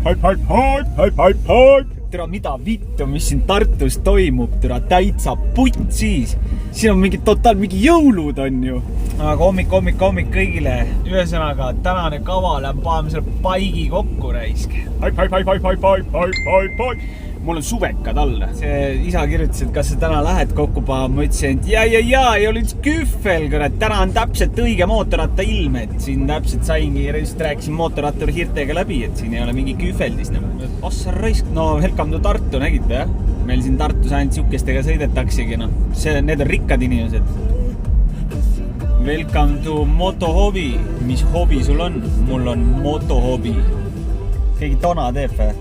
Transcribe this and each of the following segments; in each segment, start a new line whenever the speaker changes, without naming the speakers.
Tere, mida vittu, mis siin Tartus toimub, tere, täitsa putsis. Siin on mingi jõulud on ju. Aga hommik kõigile. Ühesõnaga, tänane kaval on paneme selle paigi kokku raisk. Mul on suvekad all. See isa kirjutas, et kas sa täna lähed kokku panema. Ma ütlesin, et ei ole üks küffel, kurat. Täna on täpselt õige mootorratta ilm, et siin täpselt saingi, just rääkisin mootorrattur hirtega läbi, et siin ei ole mingi küffeldis. Ossa raisk, no welcome to Tartu, nägite, jah? Meil siin Tartus ainult siukestega sõidetaksigi, noh. Need on rikkad inimesed. Welcome to motohobi. Mis hobi sul on? Mul on motohobi. Keegi tona teeb või?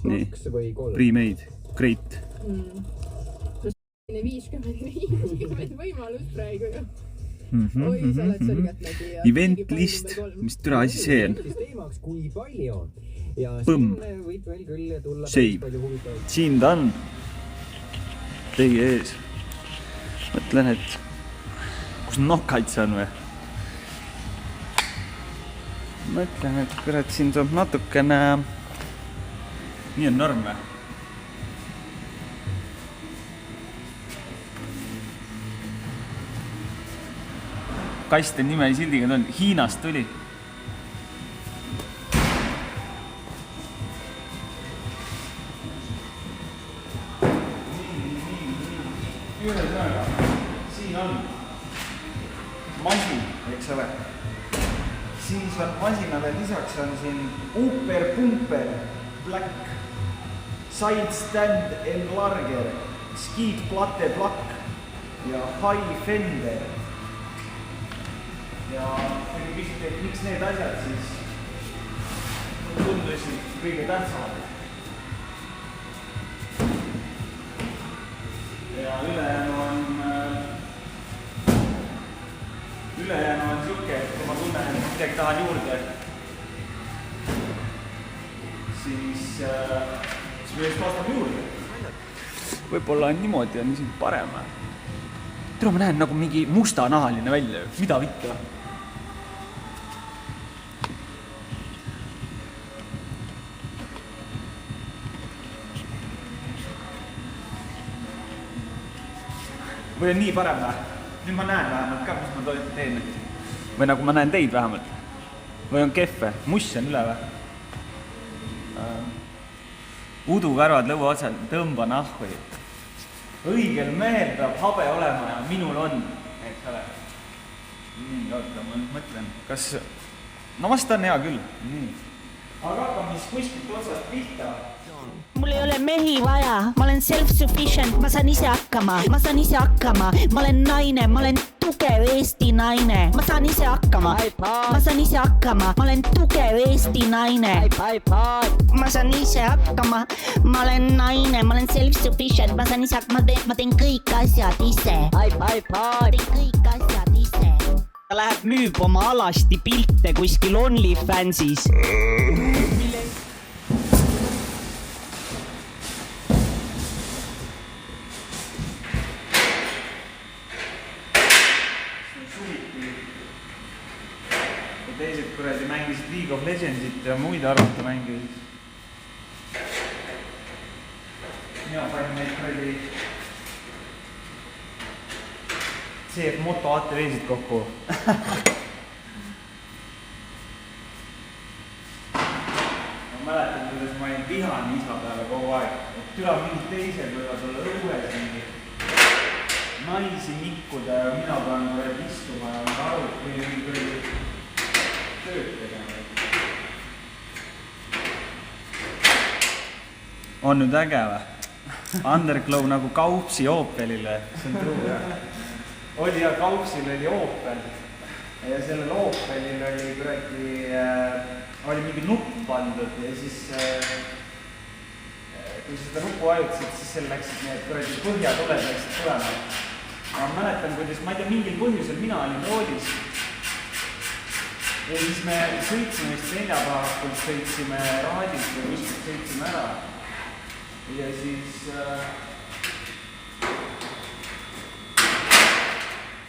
Nii, pre-made, great.
50 võimalust praegu ju. Oi, sa oled selgelt nägi.
Event list, mis türa asi see on? Põmm. Save. Siin ta on. Teie ees. Mõtlen, et kus nokkaid see on või? Mõtlen, et kurat siin tuleb natukene... Nii on norm või? Kaste nime sildiga tulnud. Hiinast tuli. Siin on masin, eks ole. Siis on masinale lisaks on siin Upper Pumper Black Side Stand Enlarger Skid Platte Black ja High Fender. Ja kui küsite, et miks need asjad siis tundusid kõige tähtsamad. Ja ülejäänu on siuke, et kui ma tunnen, et midagi tahan juurde, siis millest vastab juurde. Võib-olla on niimoodi, on isegi parem. Tere, ma näen nagu mingi mustanahaline välja. Mida vittu? Või on nii parem või? Nüüd ma näen vähemalt ka, mis ma teen. Või nagu ma näen teid vähemalt. Või on keffe? Muss on üle või? Udukarvad lõua otsal, tõmba nahvi. Õigel mehel peab habe olema ja minul on. Eks ole. Nii, oota, ma mõtlen. Kas... No vast on hea küll. Nii. Aga hakkame siis kuskilt otsast pihta.
Mul ei ole mehi vaja, ma olen self-sufficient, ma saan ise hakkama, ma olen naine, ma olen tugev Eesti naine, ma saan ise hakkama, ma olen tugev Eesti naine, ma saan ise hakkama, ma olen naine, ma olen self-sufficient, ma saan ise hakkama, ma teen kõik asjad ise, Ta läheb müüb oma alasti pilte kuskil OnlyFansis. Teised kuradi mängisid League of Legendsit ja muid arvata mängisid. Mina panin neid kuradi CF Moto ATV-sid kokku. Ma mäletan, kuidas ma olin vihane isa peale kogu aeg. Türa mingid teised võivad olla õues mingi naisi nikkuda ja mina pean kuradi istuma ja ma aru, kui kuradi tööd tegema. On nüüd äge või? Underglow nagu Kaupsi Opelile. See on truu, jah. Oli ja Kaupsil oli Opel. Ja sellel Opelil oli kuradi... Oli mingi nupp pandud ja siis... Kui seda nuppu ajutasid, siis seal läksid need kuradi põhjatuled läksid tulema. Ma mäletan, kuidas, ma ei tea, mingil põhjusel mina olin roolis. Ja siis me sõitsime vist neljapäevakult, sõitsime raadilt ja kuskilt sõitsime ära. Ja siis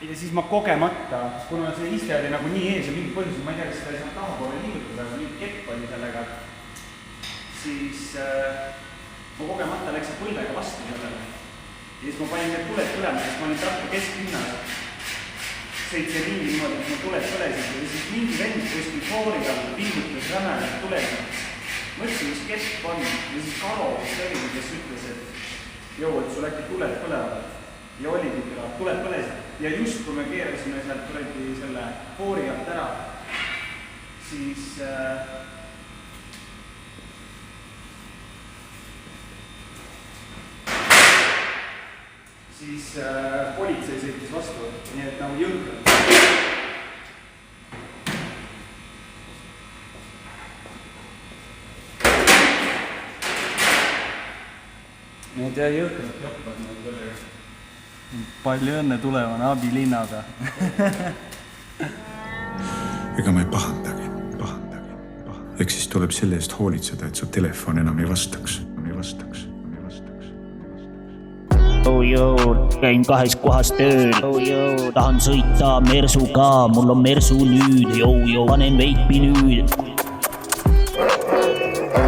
ja siis ma kogemata, kuna see iste oli nagu nii ees ja mingi põhjus, ma ei tea, kas seda ei saa tahapoole liigutada, aga mingi kepp oli sellega, siis ma kogemata läksin põlvega vastu sellele. Ja siis ma panin need tuled põlema, sest ma olin Tartu kesklinnas. Sõitsin ringi niimoodi, et ma tuled põlesid ja siis mingi vend kuskil fooriga pingutas rämedalt tulesid. Mõtlesin, mis kepp on ja siis Karo selline, kes ütles, et joo, et sul äkki tuled põlevad. Ja oligi küla, tuled põlesid ja just kui me keerasime sealt tuleti selle foori alt ära, siis politsei sõitis vastu, nii et nagu jõnkad. Need jäi jõnkad joppad nagu sellega. Palju õnne tulevane abilinnaga.
Ega ma ei pahandagi. Eks siis tuleb selle eest hoolitseda, et su telefon enam ei vastaks.
Joo, käin 2 kohas tööl. Tahan sõita Mersuga, mul on Mersu nüüd. Joo, panen veipi nüüd.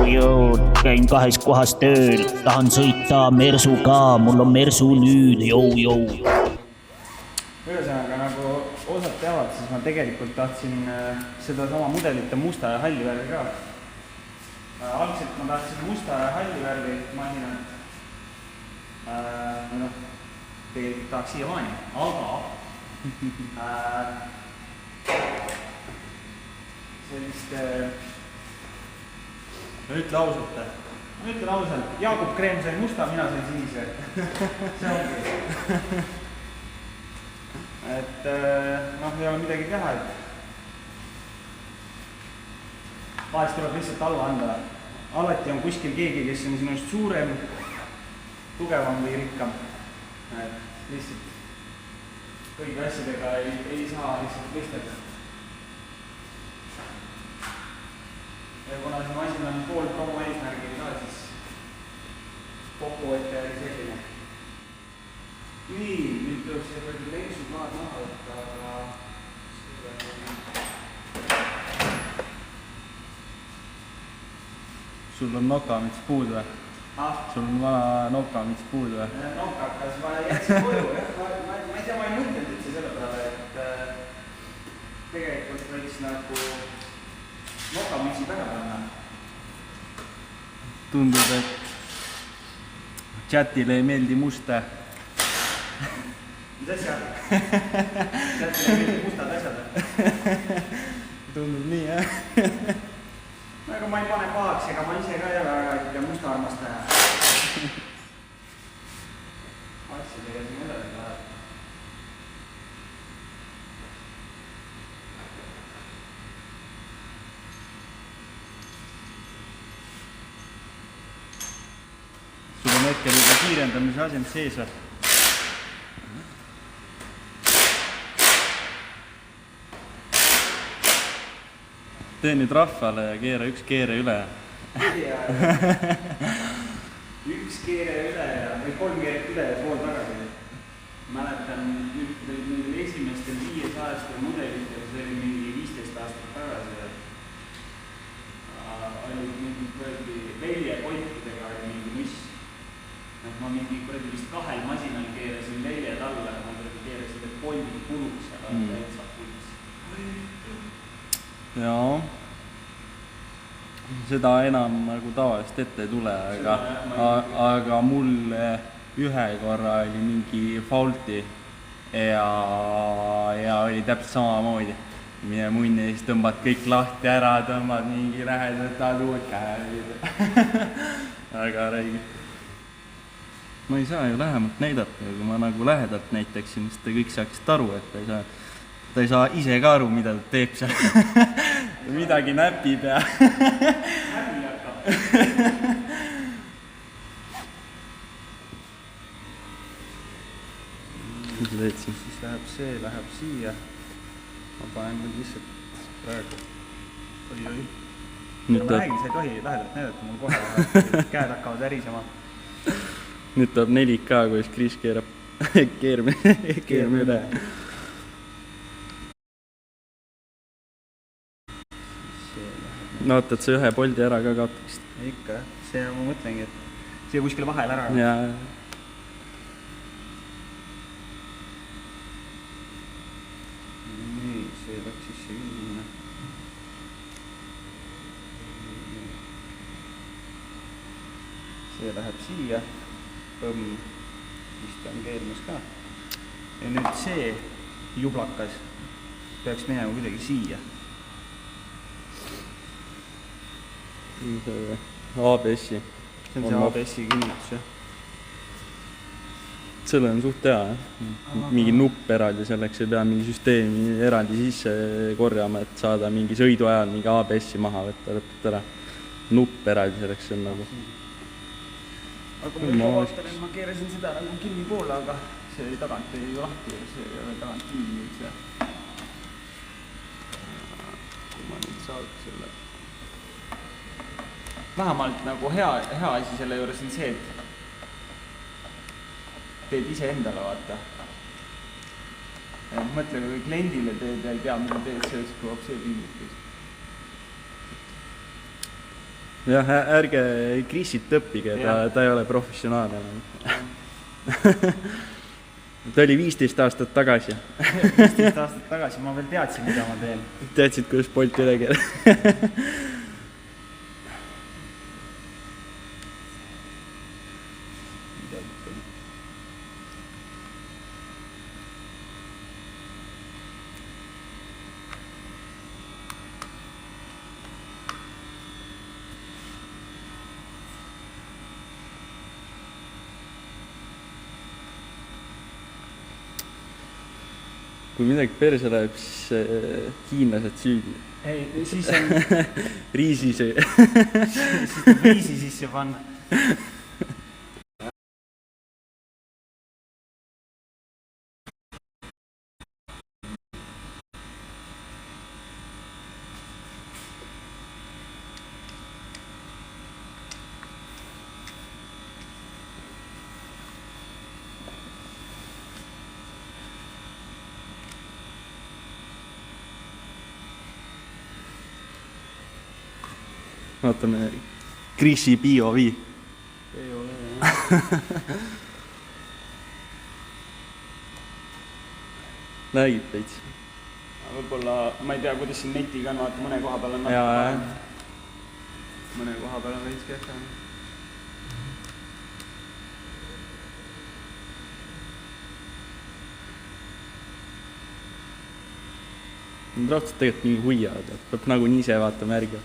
Joo, käin 2 kohas tööl. Tahan sõita Mersuga, mul on Mersu nüüd. Joo.
Ühesõnaga, nagu osad teavad, siis ma tegelikult tahtsin seda sama mudelit musta ja halli värvi ka. Algselt ma tahtsin musta ja halli värvi masinat. Tegelikult tahaks siiamaani, aga sellist ütlen ausalt, Jaagup Kreem sai musta, mina sain sinise. See ongi. Et ei ole midagi teha, et vahest tuleb lihtsalt alla anda. Alati on kuskil keegi, kes on sinust suurem, tugevam või rikkam. Lihtsalt kõigi asjadega ei saa lihtsalt võistelda. Ja kuna see masin on pool promo eesmärgil ka, siis kokkuvõtte oli selline. Nii, nüüd tuleks see võrdi lensuplaad maha võtta, aga sul on nokamits puud või? Sul on vana nokamits puud või? Nokakas, ma jätsin koju, jah. Ma ei tea, ma ei mõtlenud üldse selle peale, et tegelikult võiks nagu nokamitsi pähe panna. Tundub, et chatile ei meeldi musta. Mis asja? Chatile ei meeldi mustad asjad. Tundub nii, jah. Aga ma ei pane pahaks, ega ma ise ka ei ole väga musta armastaja. Asjadega siin edasi läheb. Sul on hetkel juba kiirendamise asend sees või? Tee nüüd rahvale ja keera 1 keere üle. Üks keere üle või 3 keeret üle ja pool tagasi. Mäletan nüüd esimestel 5 aastal mudelitel, see oli mingi 15 aastat tagasi. Oli mingi kuradi leljekottidega oli mingi miss. Ma mingi kuradi vist 2 masinal keerasin leljed alla, ma keerasin need poldid kuluks, aga täitsa puts. Jaa, seda enam nagu tavalist ette ei tule, aga mul ühe korra oli mingi faulti ja oli täpselt samamoodi. Mine munni, siis tõmbad kõik lahti ära, tõmbad mingi lähedalt, tahad uut käed. Aga räägi. Ma ei saa ju lähemalt näidata, kui ma nagu lähedalt näitaksin, siis te kõik saaksid aru, et ta ei saa ise ka aru, mida ta teeb seal. Midagi näpib ja... Häbi hakkab. Mis sa teed siis läheb see, läheb siia. Ma panen nüüd lihtsalt praegu. Oi. Ma räägin, sa ei tohi lähedalt näidata, mul kohe käed hakkavad ärisema. Nüüd tuleb 4K, kui Kris keerab keerme üle.
vaata, et sa ühe Bolti ära ka kaotaksid.
Ikka, see ma mõtlengi, et siia kuskile vahel ära.
Ja
nii, see läks sisse küll. See läheb siia. Põmm. Vist on keelmas ka. Ja nüüd see jublakas peaks minema kuidagi siia.
ABS-i.
See on see ABS-i kinnitus, jah.
Selle on suht hea, mingi nupp eraldi selleks, ei pea mingi süsteemi eraldi sisse korjama, et saada mingi sõidu ajal mingi ABS-i maha võtta, lõpet ära. Nupp eraldi selleks on nagu.
Aga ma vaatan, et ma keerasin seda nagu kinni poole, aga see tagant ei lahti, see ei ole tagant kinni üldse. Kui ma nüüd saaks selle... Vähemalt nagu hea asi selle juures on see, et teed ise endale, vaata. Mõtle, kui kliendile teed ja ei tea, mida teed, see oleks kui see piinlik.
Jah, ärge Krisit õppige, ta ei ole professionaal enam. Ta oli 15 aastat tagasi.
15 aastat tagasi ma veel teadsin, mida ma teen.
Teadsid, kuidas Bolt üle keele. Kui midagi perse läheb, siis hiinlased süüdi.
Ei, siis on...
Riisi see.
Siis tuleb riisi sisse panna.
Vaatame Krisi BioV.
Ei ole, jah.
Nägid veits.
Võib-olla, ma ei tea, kuidas siin netiga on, vaata mõne koha peal on
ja,
mõne koha peal on veits kehvem.
Nad raudselt tegelikult mingi huiavad, et peab nagu nii ise vaatama järgi.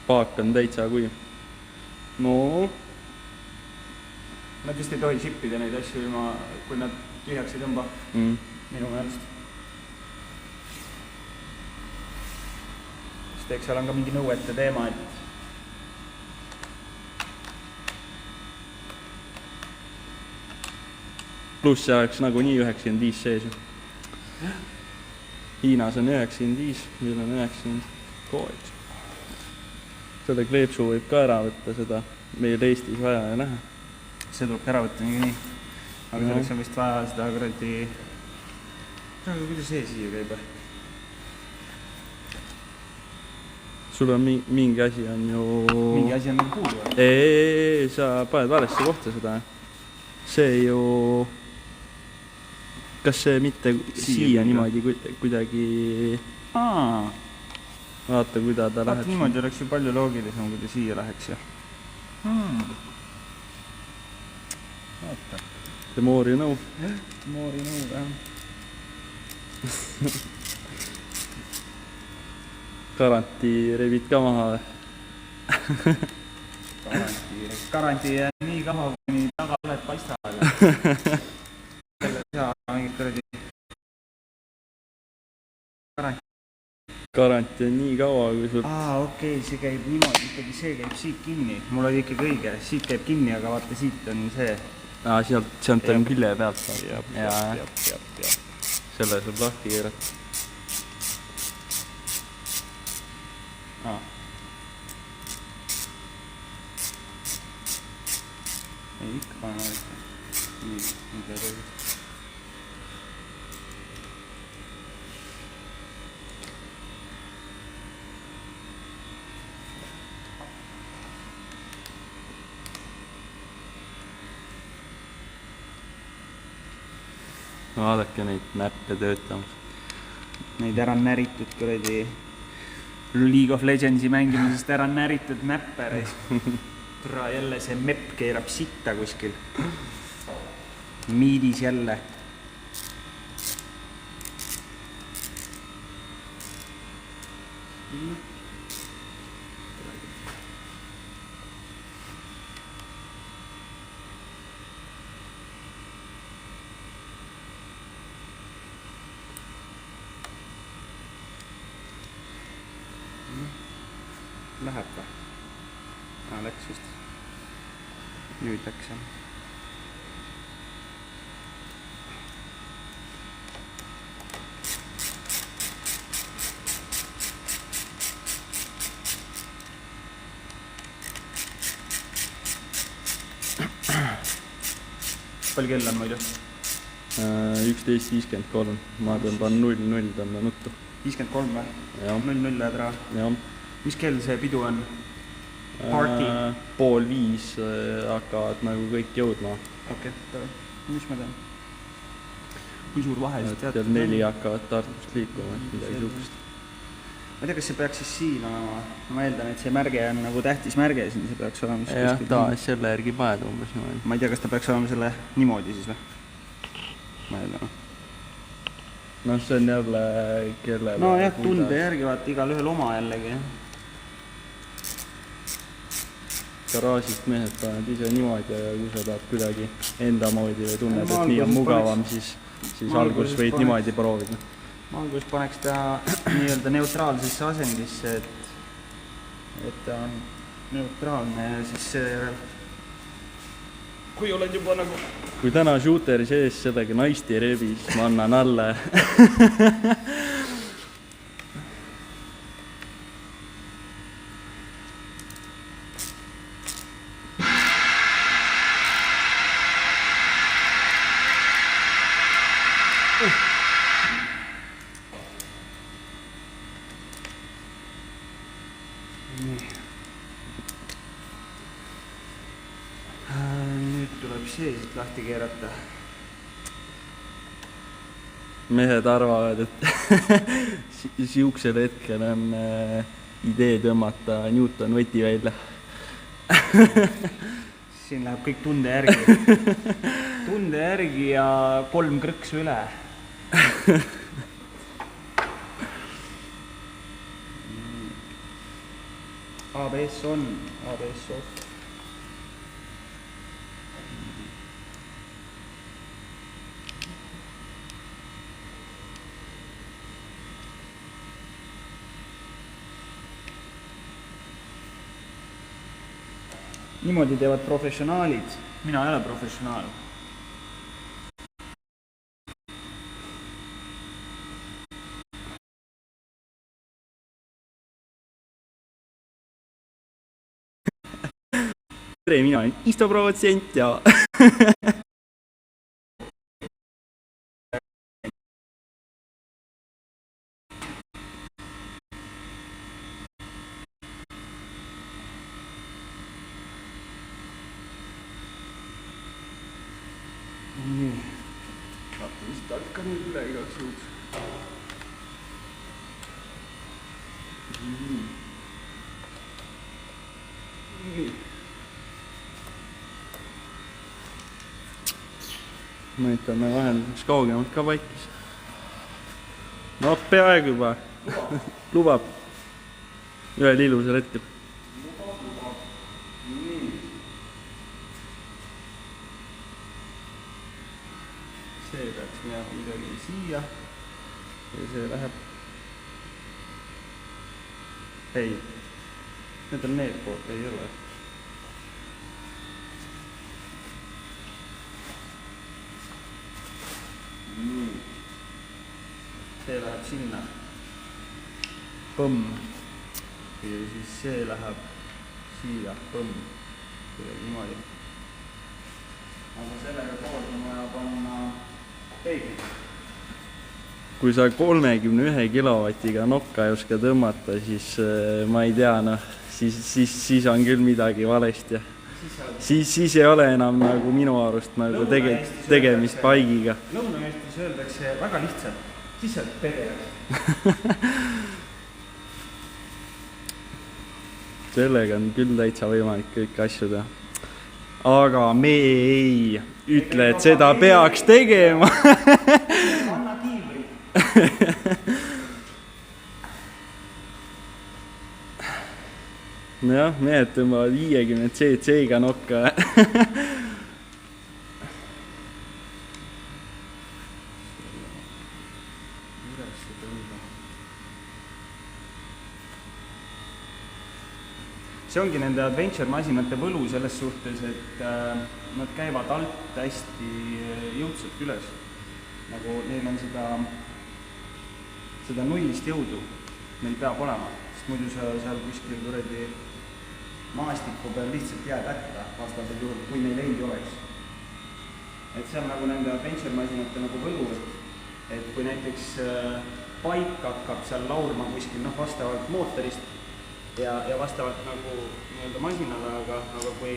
Paak on täitsa kuiv. No.
Nad vist ei tohi shippida neid asju ilma, kui nad tühjaks ei tõmba. Minu meelest. Sest eks seal on ka mingi nõuete teema, et
pluss see oleks nagu nii 95 sees. Hiinas on 95, meil on 96. Selle kleepsu võib ka ära võtta, seda meil Eestis vaja ei lähe.
See tuleb ära võtta nii. Aga selleks on vist vaja seda kuradi... Kuidas see siia käib?
Sul on mingi asi on ju...
Mingi asi on nagu puudu?
Ei, sa paned valesse kohta seda. See ju... Kas see mitte siia niimoodi kuidagi... Vaata, kuida ta läheb.
Niimoodi oleks ju palju loogilisem, kui ta siia läheks. Vaata.
The more you know.
The more you know, jah.
Garantii rebid ka maha või?
Garantii jääb nii kaua, kuni tagaled paistavad. Selle saa mingit kuradi...
Garantii on nii kaua, kui sul...
Okei, see käib niimoodi, ikkagi see käib siit kinni. Mul oli ikkagi õige, siit käib kinni, aga vaata, siit on see...
Sealt on külje pealt.
Jab.
Selle saab lahti keerata.
Ei, ikka pane valita. Nii pead õigust.
Vaadake neid näppe töötamas.
Neid ära näritud kuradi League of Legendsi mängimisest ära näritud näppereis. Tura jälle see mepp keerab sitta kuskil. Miidis jälle. Läheb või? Läks vist. Nüüd läks jah. Palju kell on muidu?
11.53. Ma tõmban 0-0 tõmba nuttu.
53 või?
Jah.
0-0 läheb ära.
Jah.
Mis kell see pidu on? Party?
4:30 hakkavad nagu kõik jõudma.
Okei, mis ma tean? Kui suur vahe siis tead?
Kell 4 hakkavad Tartust liikuma, midagi sihukest.
Ma ei tea, kas see peaks siis siin olema. Ma eeldan, et see märge on nagu tähtis märge siin, see peaks olema siis
jah, ta selle järgi paned umbes niimoodi.
Ma ei tea, kas ta peaks olema selle niimoodi siis või? Ma eeldan.
No see on jälle kelle...
No jah, tunde järgi vaata igal ühel oma jällegi.
Garaažist mehed panevad ise niimoodi ja kui sa tahad kuidagi enda moodi või tunned, et nii on mugavam, siis alguses võid niimoodi proovida. Ma
alguses paneks ta nii-öelda neutraalsesse asendisse, et ta on neutraalne ja siis seejärel kui oled juba nagu...
Kui täna shooteri sees sedagi naist ei rebi, siis ma annan alla.
Nüüd tuleb see siit lahti keerata.
Mehed arvavad, et siuksel hetkel on idee tõmmata Newton võti välja.
Siin läheb kõik tunde järgi. Tunde järgi ja 3 krõksu üle. ABS on, ABS off. Niimoodi teevad professionaalid. Mina ei ole professionaal.
Tere, mina olen istoprotsent ja...
Vaata, mis ta hakkab nüüd üle igaks juhuks. Nii.
Mõitame vahel, mis kaugemalt ka paikis. No peaaegu juba. Lubab. Ühel ilusal hetkel.
See peaks minema midagi siia ja see läheb. Ei, need on need poolt, ei ole. See läheb sinna. Põmm.
ja siis see läheb siia, põmm, niimoodi. Aga sellega koos on vaja panna peeglit. Kui sa 31 kilovatiga nokka ei oska tõmmata, siis ma ei tea, siis on küll midagi valesti. Siis ei ole enam nagu minu arust nagu tegemist paigiga.
Lõuna-Eestis öeldakse väga lihtsalt, siis sa oled pede.
Sellega on küll täitsa võimalik kõiki asju teha. Aga me ei ütle, et seda peaks tegema.
Anna tiivri.
Jah, mehed tõmbavad 50 cc-ga nokka.
See ongi nende adventure-masinate võlu selles suhtes, et nad käivad alt hästi jõudsalt üles. Nagu neil on seda nullist jõudu, neil peab olema, sest muidu sa seal kuskil kuradi maastiku peal lihtsalt jääd hätta vastasel juhul, kui neil endi oleks. Et see on nagu nende adventure-masinate nagu võlu, et kui näiteks paik hakkab seal laurma kuskil vastavalt mootorist ja vastavalt nagu nii-öelda masinale, aga kui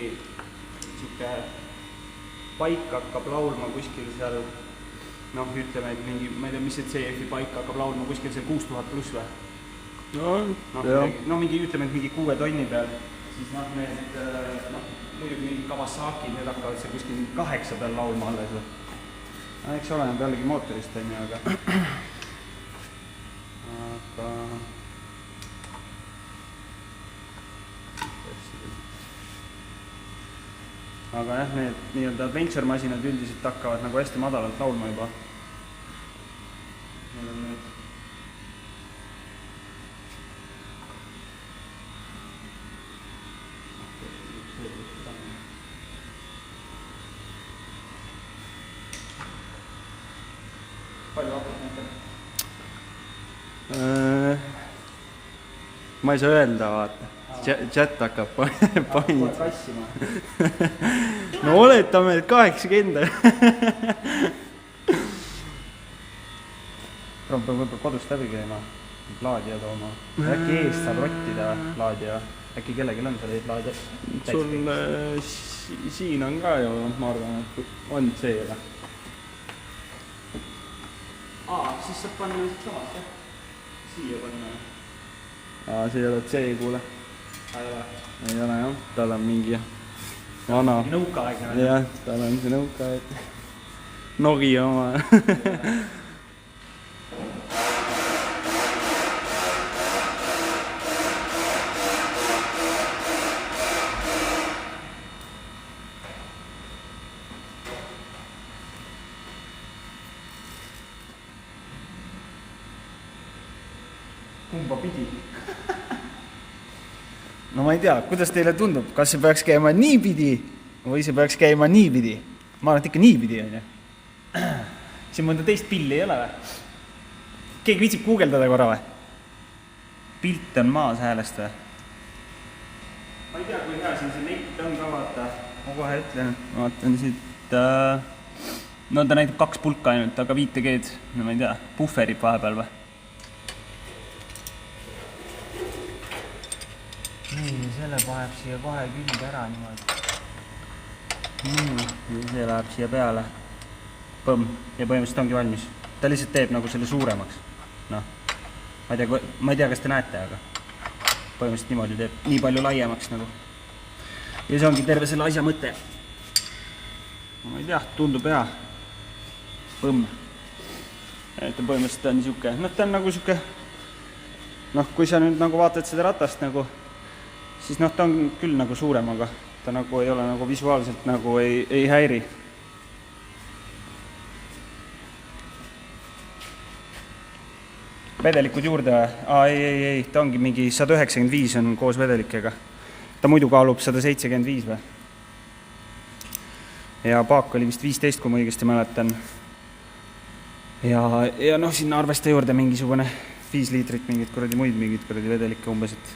siuke paik hakkab laurma kuskil seal, ütleme, et mingi, ma ei tea, mis see CF-i paik hakkab laurma kuskil seal 6000 pluss või? Mingi, ütleme, et mingi 6 tonni peal, siis need, muidugi mingi Kawasaki, need hakkavad seal kuskil 8 peal laulma alles või. Eks oleneb jällegi mootorist, aga jah, need nii-öelda adventure-masinad üldiselt hakkavad nagu hästi madalalt laulma juba. Need on need. Palju hakkab näitab?
Ma ei saa öelda, vaata. Chat hakkab painid. No oletame, et 80.
Peab võib-olla kodust läbi käima, laadija tooma. Äkki eest saab rottida laadija? Äkki kellelgi on seal laadija?
Sul siin on ka ju, ma arvan, et on see või?
Siis saab panna lihtsalt samast, jah? Siia panna.
See ei ole C, kuule. Ei ole jah, tal on mingi vana.
Nõukaaeg.
Jah, tal on see nõukaaeg. Nogi oma.
Kumba pidi? No ma ei tea, kuidas teile tundub, kas see peaks käima niipidi või see peaks käima niipidi? Ma arvan, et ikka niipidi on ju. Siin mõnda teist pilli ei ole või? Keegi viitsib guugeldada korra või? Pilt on maas häälest või? Ma ei tea, kui hea siin see neit on ka vaata. Ma kohe ütlen, vaatan siit. No ta näitab 2 pulka ainult, aga 5G-d, no ma ei tea, pufferib vahepeal või? Nii, selle paneb siia kohe külge ära niimoodi. Nii, see läheb siia peale. Põmm, ja põhimõtteliselt ongi valmis. Ta lihtsalt teeb nagu selle suuremaks. Noh, ma ei tea, kas te näete, aga põhimõtteliselt niimoodi teeb nii palju laiemaks nagu. Ja see ongi terve selle asja mõte. Ma ei tea, tundub hea. Põmm. Et ta põhimõtteliselt on niisugune, ta on nagu niisugune, kui sa nüüd nagu vaatad seda ratast nagu, siis ta on küll nagu suurem, aga ta nagu ei ole nagu visuaalselt nagu ei häiri. Vedelikud juurde või? Ei, ta ongi mingi 195 on koos vedelikega. Ta muidu kaalub 175 või? Ja paak oli vist 15, kui ma õigesti mäletan. Ja sinna arvesta juurde mingisugune 5 liitrit mingit kuradi muid mingit kuradi vedelikke umbes, et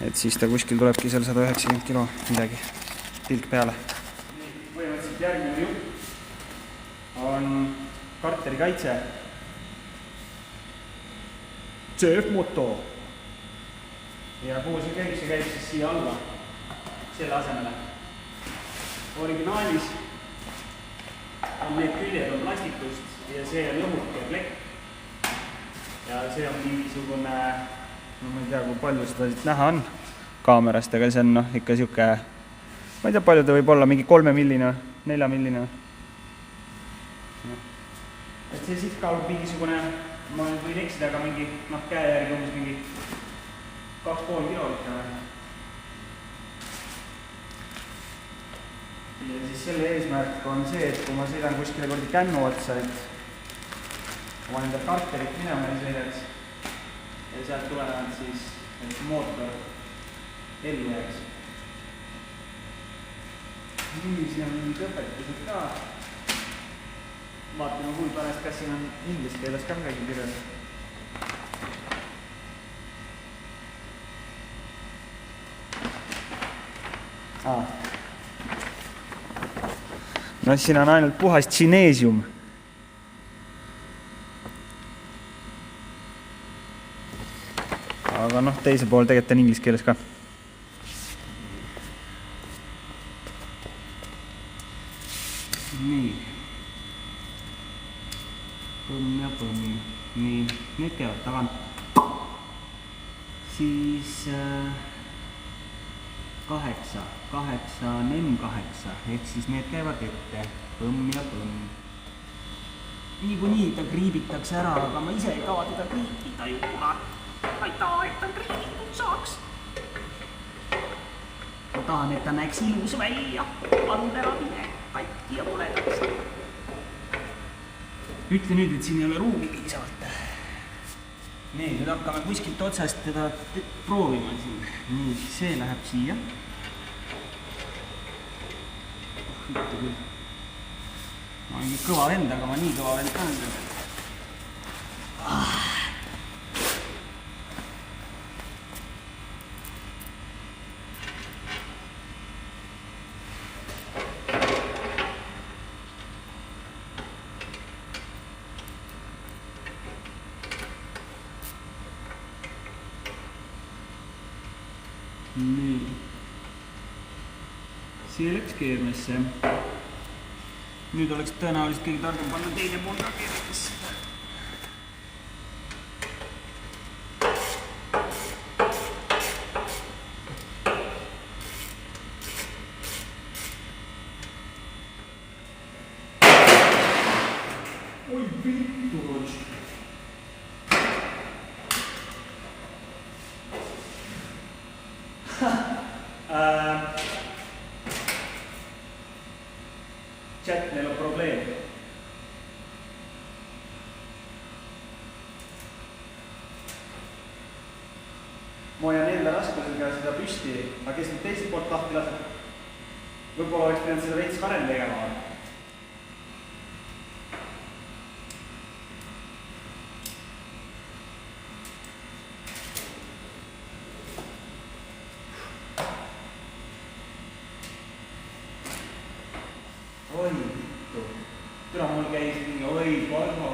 et siis ta kuskil tulebki seal 190 kilo midagi tilk peale. Põhimõtteliselt järgmine jupp on karteri kaitse. CF-moto. Ja kuhu see käib? See käib siis siia alla, selle asemele. Originaalis on need küljed on plastikust ja see on lõhuke plekk. Ja see on mingisugune, no ma ei tea, kui palju seda siit näha on kaamerast, aga see on ikka siuke, ma ei tea, palju ta võib olla, mingi 3 milline, 4 milline. Et see siit kaalub mingisugune, ma võin eksida, aga mingi käe järgi umbes mingi 2,5 kilo ikka. Ja siis selle eesmärk on see, et kui ma sõidan kuskile kordi kännu otsa, et oma nende karterit minema ei sõidaks ja sealt tulenevalt siis, et mootor ellu jääks. Nii, siin on mingi õpetused ka. Vaatame huvipanest, kas siin on inglise keeles ka midagi kirjas. No siin on ainult puhas Chineesium. Aga teise pool tegelikult on inglise keeles ka. Nii. Põmm ja põmm. Nii, need käivad tagant. Siis 8 on M8, ehk siis need käivad ette. Põmm ja põmm. Niikuinii ta kriibitakse ära, aga ma ise ei kaua teda kriibida juura. Aitaa, et ta kriibitud saaks. Ma tahan, et ta näeks ilus välja. Vanderabine, katki ja poledaks. Ütle nüüd, et siin ei ole ruumi piisavalt. Nii, nüüd hakkame kuskilt otsast teda proovima siin. Nii, see läheb siia. Mitte küll. Ma olen kõva vend, aga ma nii kõva vend ka nüüd. Nii. See läks keermesse. Nüüd oleks tõenäoliselt kõige targem panna teine pool ka keermesse. Oi, vittu roisk. Chat, meil on probleem. Ma hoian enda raskusega seda püsti, aga kes nüüd teiselt poolt lahti laseb? Võib-olla oleks pidanud seda veits varem tegema. Oi, vittu. Türa mul käis mingi, oi, palma.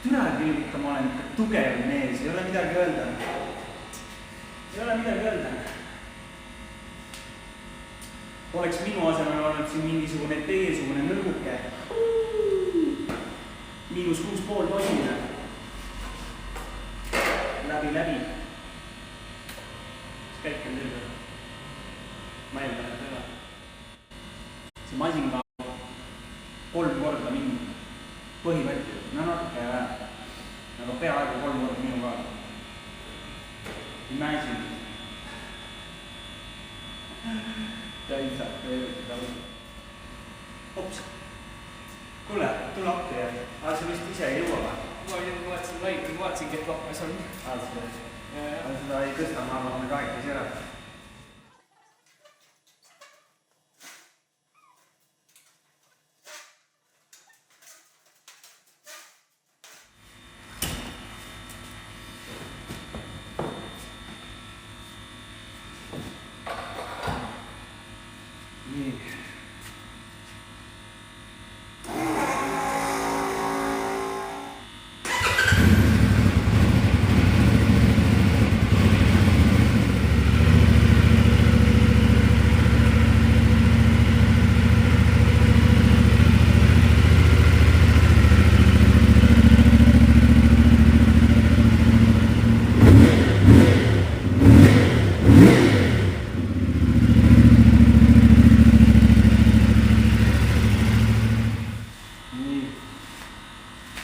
Türa küll ikka, ma olen ikka tugev mees, ei ole midagi öelda. Ei ole midagi öelda. Oleks minu asemel olnud siin mingisugune teesugune nõrguke. -6,5 tonnine. Läbi. Mis käik on selge? Ma eeldan, et ei ole. See masin ka 3 korda minu põhimõtteliselt, natuke vähe, aga peaaegu 3 korda minu ka. Imagine. Täitsa, veelgi tõusi. Hops. Kuule, tule appi ja sa vist ise ei jõua või? Ma vaatasin, kes lappas on. Seda ei tõsta, ma arvan, me kahekesi ära. Nii.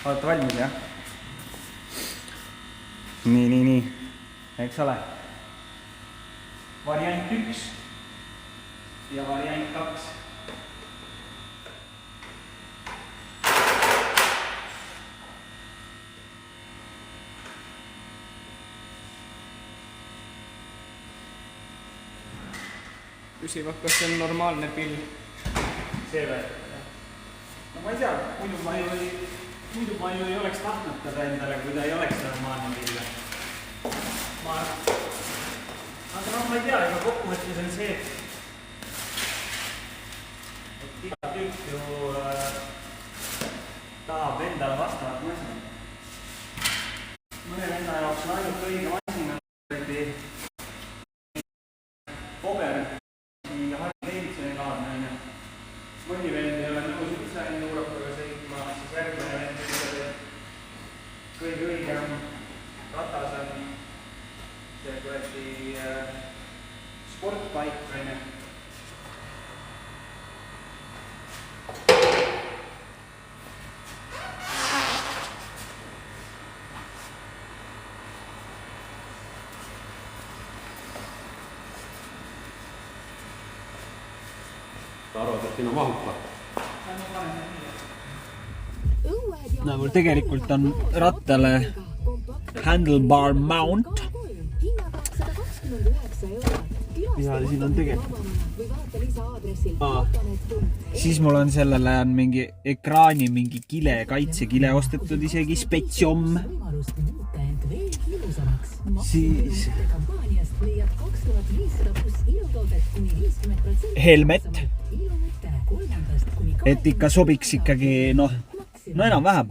Olete valmis, jah? Nii. Eks ole. Variant 1 ja variant 2. Küsivad, kas see on normaalne pill? See või? No ma ei tea, muidu ma ju ei oleks tahtnud teda endale, kui ta ei oleks normaalne pill. Aga noh, ma ei tea, ega kokkuvõttes on see, et iga tüüp ju tahab endale vastavat masin. Mõne enda jaoks on ainult õige masin, pober, mingi harri leivitseni laadne. Mõni vend ei ole nõus üldse ainult Europaga sõitma, siis järgmine vend kõige õigem ratas on see kuradi sportbike.
Sa arvad, et siin on mahuka?
No, mul tegelikult on rattale handlebar mount. Ja siin on tegelikult. Siis mul on sellele on mingi ekraani mingi kile, kaitsekile ostetud isegi spetsiom. Siis helmet. Et ikka sobiks ikkagi, no enam-vähem.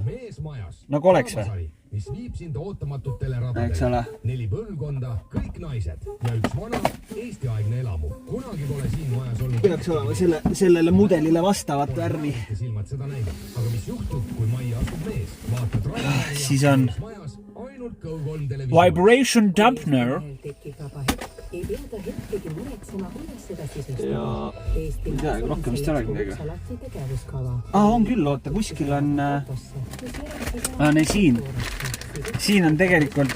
Nagu oleks või? Mis viib sind ootamatutele radadele. 4 põlvkonda, kõik naised ja üks vana Eesti-aegne elamu. Kunagi pole siin majas olnud. Peaks olema sellele mudelile vastavat värvi. Silmad seda näinud. Aga mis juhtub, kui majja astub mees? Vaatad rada siis on vibration dampener. Ja ei tea, rohkem vist ei olegi midagi. On küll, oota, kuskil on siin on tegelikult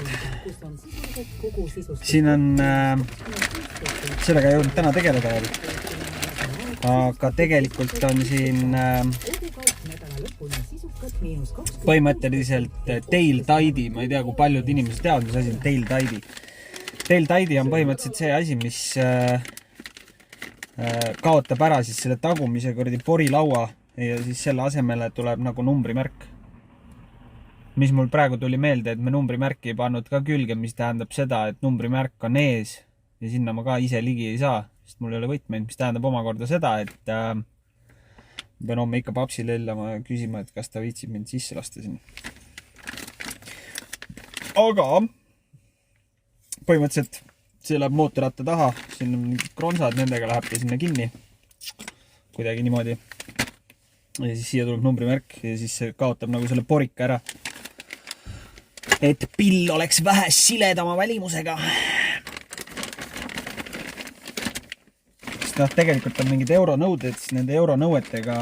siin on sellega ei jõudnud täna tegeleda veel, aga tegelikult on siin põhimõtteliselt tail tidy. Ma ei tea, kui paljud inimesed teavad, mis asi on tail tidy. Tail tidy on põhimõtteliselt see asi, mis kaotab ära siis selle tagumise kuradi porilaua ja siis selle asemele tuleb nagu numbrimärk. Mis mul praegu tuli meelde, et me numbrimärki ei pannud ka külge, mis tähendab seda, et numbrimärk on ees ja sinna ma ka ise ligi ei saa, sest mul ei ole võtmeid, mis tähendab omakorda seda, et pean homme ikka papsile hellama ja küsima, et kas ta viitsib mind sisse lasta sinna. Aga põhimõtteliselt see läheb mootorratta taha, siin on kronsad, nendega läheb ta sinna kinni kuidagi niimoodi ja siis siia tuleb numbrimärk ja siis see kaotab nagu selle porika ära, et pill oleks vähe siledama välimusega. Sest tegelikult on mingid euronõuded, siis nende euronõuetega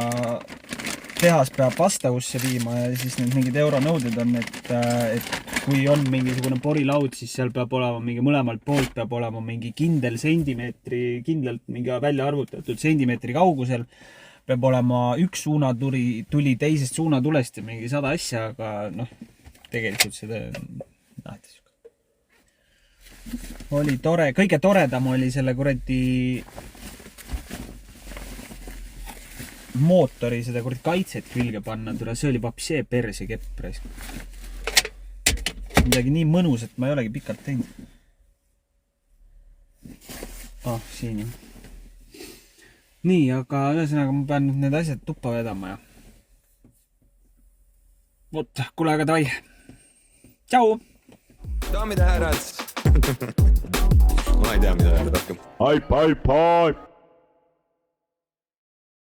tehas peab vastavusse viima ja siis need mingid euronõuded on, et kui on mingisugune porilaud, siis seal peab olema mingi mõlemalt poolt peab olema mingi kindel sentimeetri, kindlalt mingi välja arvutatud sentimeetri kaugusel peab olema üks suunatuli teisest suunatulest ja mingi 100 asja, aga noh, tegelikult seda oli tore, kõige toredam oli selle kuradi mootori seda kuradi kaitset külge panna, see oli vapsee perse kepp. Midagi nii mõnus, et ma ei olegi pikalt teinud. Siin jah. nii, aga ühesõnaga ma pean nüüd need asjad tuppa vedama ja. Vot, kuule, aga davai. Tšau!
Daamid ja härrad. Ma ei tea, mida öelda rohkem.
Haip, haip, haip!